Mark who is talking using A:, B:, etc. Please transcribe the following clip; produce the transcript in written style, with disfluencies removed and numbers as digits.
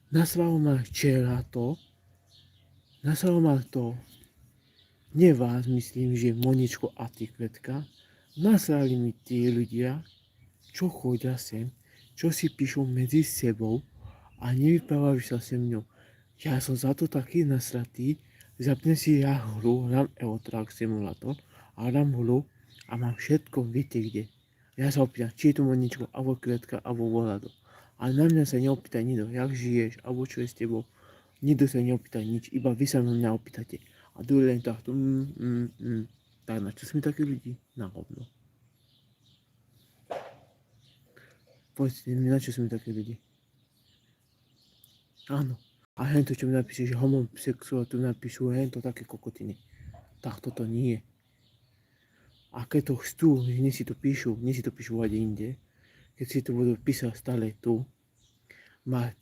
A: nasralo ma to, nie vás, myslím, že Moničko a ty Kvetka, nasrali mi tí ľudia, čo chodia sem, čo si píšu medzi sebou a nevyprávajú sa se mnou. Ja som za to taký nasratý, zapnem si ja hru, hrám Evotrack Simulator a hrám hru a mám všetko, viete kde. Ja sa opýtam, či je tu Moničko, alebo Kvetka, alebo Volado. A na mňa sa neopýta nikto, jak žiješ, alebo čo je s tebou. Nikto sa neopýta nič, iba vy sa mňa opýtate. A druhý len takto, Tak na čo sme takí ľudí? Na hovno. Povedzte mi, na čo sme takí ľudí? Áno. A hento, čo mi napíše, že homosexuál, tu napíšu hento také kokotiny. Tak toto nie. A keď to chcú, nech si to píšu inde. Keď si to budú písať stále tu, tak